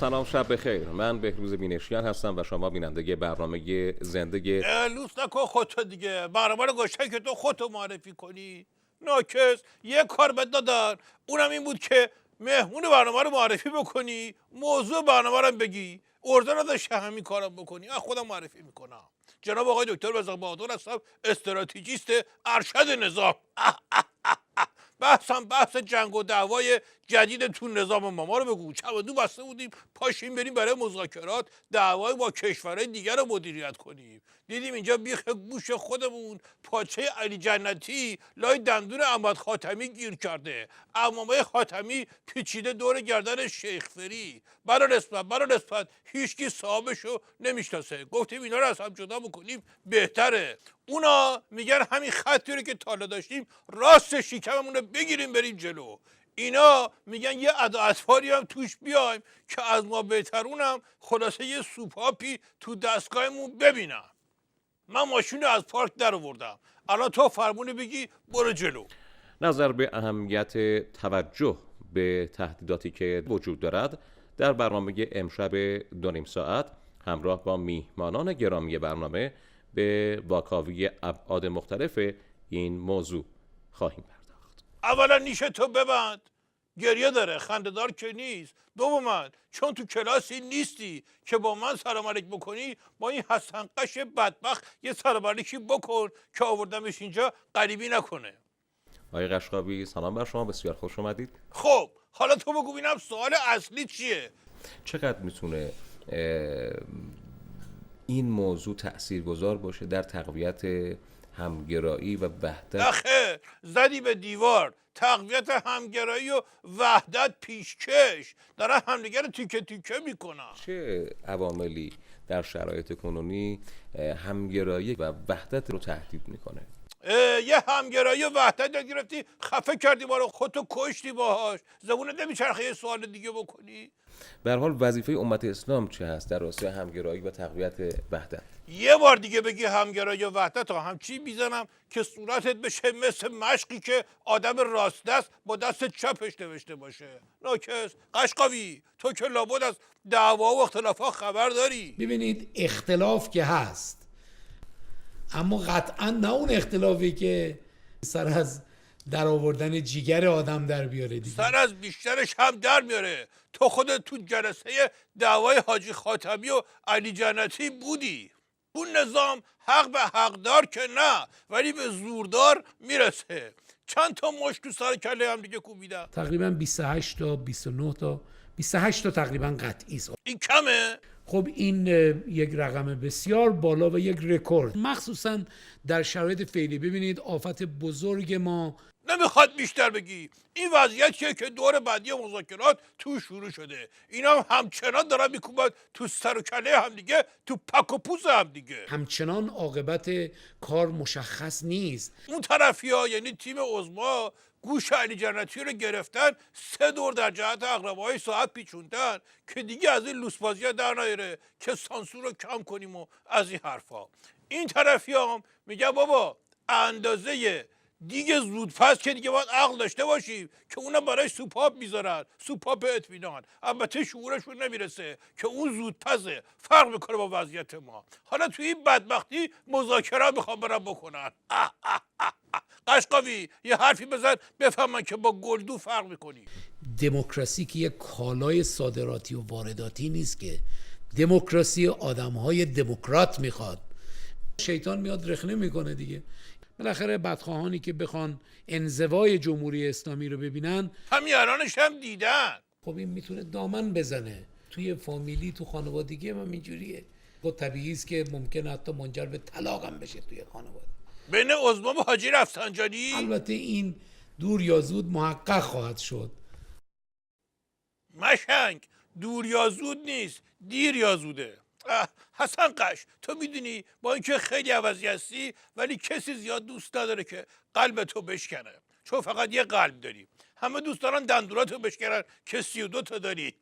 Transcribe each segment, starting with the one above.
سلام، شب بخیر. من بهروز بینشیان هستم و شما بیننده برنامه زندگی. لوس نکن خودتو دیگه. برنامه رو گوشتن که تو خودتو معرفی کنی. ناکس یه کار بد دادن، اونم این بود که مهمون برنامه رو معرفی بکنی، موضوع برنامه رو بگی. ارزه نداشته همین کارم بکنی. من خودم معرفی میکنم. جناب آقای دکتر رضا بهادر هستم، استراتژیست ارشد نظام. بحث جنگ و دعوای جدید تو نظام ما رو بگو. چمدون بسته بودیم پاشیم بریم برای مذاکرات دعوای با کشورهای دیگر رو مدیریت کنیم. دیدیم اینجا بیخ گوش خودمون پاچه علی جنتی لای دندون احمد خاتمی گیر کرده. عمامه خاتمی پیچیده دور گردن شیخ فری. برا نسبت هیچکی صاحبشو نمیشناسه. گفتیم اینا رو از هم جدا بکنیم بهتره. اونا میگن همین خطی رو که تالا داشتیم راست شکممون رو بگیریم بریم جلو. اینا میگن یه اطفاری هم توش بیایم که از ما بهترونم خلاصه یه سوپاپی تو دستگاهمون ببینم. من ماشین رو از پارک در آوردم. الان تو فرمونه بگی برو جلو. نظر به اهمیت توجه به تهدیداتی که وجود دارد در برنامه امشب 2.5 ساعت همراه با میهمانان گرامی برنامه به واکاوی ابعاد مختلف این موضوع خواهیم پرداخت. اولا نیشه تو ببند. گریه داره، خنده‌دار که نیست. دوما چون تو کلاسی نیستی که با من سلام علیک بکنی، با این حسنقش بدبخت یه سلام علیکی بکن که آوردمش اینجا غریبی نکنه. آقای قشقابی سلام بر شما، بسیار خوش اومدید. خب حالا تو بگو ببینم سوال اصلی چیه؟ چقدر میتونه این موضوع تاثیرگذار باشه در تقویت همگرایی و وحدت؟ آخه زدی به دیوار. تقویت همگرایی و وحدت پیشکش داره همدیگه رو تیکه تیکه میکنن. چه عواملی در شرایط کنونی همگرایی و وحدت رو تهدید میکنه؟ یه همگرایی و وحدت رو گرفتی خفه کردی ما رو، خودتو کشتی باهاش. زبونت نمیچرخه یه سوال دیگه بکنی؟ به هر حال وظیفه امت اسلام چه هست در راستای همگرایی و تقویت وحدت؟ یه بار دیگه بگی همگرایی و وحدت ها همچی میزنم که صورتت بشه مثل مشقی که آدم راست دست با دست چپش نوشته باشه. ناکس قشقاوی تو که لابد از دعوا و اختلافات خبر داری. ببینید اختلاف که هست، اما قطعا نه اون اختلافی که سر از در آوردن جیگر آدم در بیاره دیگه. سر از بیشترش هم در میاره. تو خودت تو جلسه دعوای حاجی خاتمی و علی جنتی بودی. اون نظام حق به حقدار که نه، ولی به زوردار میرسه. چند تا مشت تو سر کله هم دیگه کوبیدن. تقریبا 28 تا 29 تا 28 تا تقریبا قطعی است. این کمه؟ خب این یک رقم بسیار بالا و یک رکورد، مخصوصا در شرایط فعلی. ببینید آفت بزرگ ما نمیخواد بیشتر بگی. این وضعیتیه که دور بعدی مذاکرات تو شروع شده. اینا همچنان دارن میکوبن تو سر و کله هم دیگه، تو پک و پوز هم دیگه. همچنان عاقبت کار مشخص نیست. اون طرفی ها یعنی تیم عظما گوش علی جنتی رو گرفتن، 3 دور در جهت اقرباهای ساعت پیچوندن که دیگه از این لوسبازی ها در نیاره که سانسور رو کم کنیم و از این حرفا. این طرفی هم میگه بابا اندازه دیگه زودپس که دیگه باید عقل داشته باشیم که اونا برای سوپاپ میذارن، سوپاپ اطمینان. البته شعورشون نمیرسه که اون زودپسه، فرق میکنه با وضعیت ما. حالا توی این بدبختی مذاکره میخوام برم بکنن. قشقاوی یه حرفی بزن بفهمن که با گلدو فرق میکنی. دموکراسی که یک کالای صادراتی و وارداتی نیست، که دموکراسی آدمهای دموکرات میخواد. شیطان میاد رخنه میکنه دیگه. بالاخره بدخواهانی که بخوان انزوای جمهوری اسلامی رو ببینن، همین الانش هم دیدن. خب این میتونه دامن بزنه توی فامیلی، تو خانوادگی هم اینجوریه. خب طبیعی است که ممکنه حتی منجر به طلاق هم بشه توی خانواده. بین عظما و حاجی رفسنجانی. البته این دور یا زود محقق خواهد شد. مشنگ دور یا زود نیست، دیر یا زوده. حسن قش تو میدونی با اینکه خیلی عوضی هستی ولی کسی زیاد دوست نداره که قلب تو بشکنه، چون فقط یه قلب داری. همه دوست دارن دندوناتو بشکنن که 32 تا داری.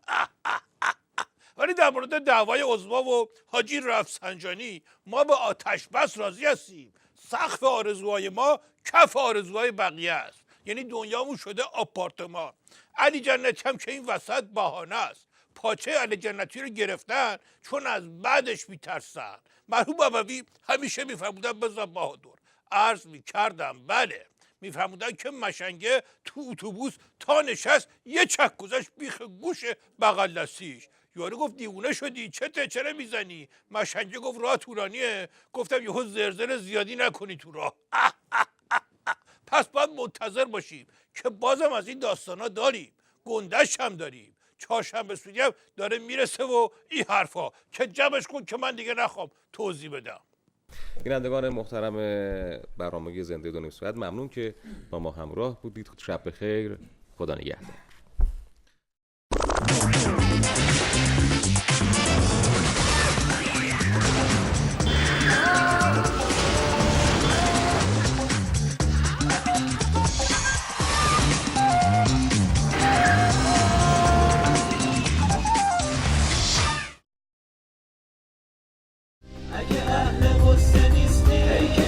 ولی در مورد دعوای عظما و حاجی رفسنجانی ما به آتش بس راضی هستیم. سقف آرزوهای ما کف آرزوهای بقیه است. یعنی دنیامون شده آپارتمان. علی جنتی هم که این وسط بهانه است. پاچه علی جنتی رو گرفتن چون از بعدش میترسن. مرحوم بابوی همیشه میفرمودن بزن بهادر. عرض میکردم بله، میفرمودن که مشنگه تو اتوبوس تا نشست یه چک گذاشت بیخ گوش بغل دستیش. یارو گفت دیوونه شدی چرا میزنی؟ مشنگه گفت راه طولانیه. گفتم یهو زرزر زیادی نکنی تو راه. پس باید منتظر باشیم که بازم از این داستانا داریم، گندش هم داریم. چهارشنبه سوری هم داره میرسه و این حرفا که جمعش کن که من دیگه نخوام توضیح بدم. بینندگان محترم برنامه زنده دو نیم ساعت، ممنون که با ما همراه بودید. شب بخیر، خدا نگهدار. اگه اهل قصه نیستی ای که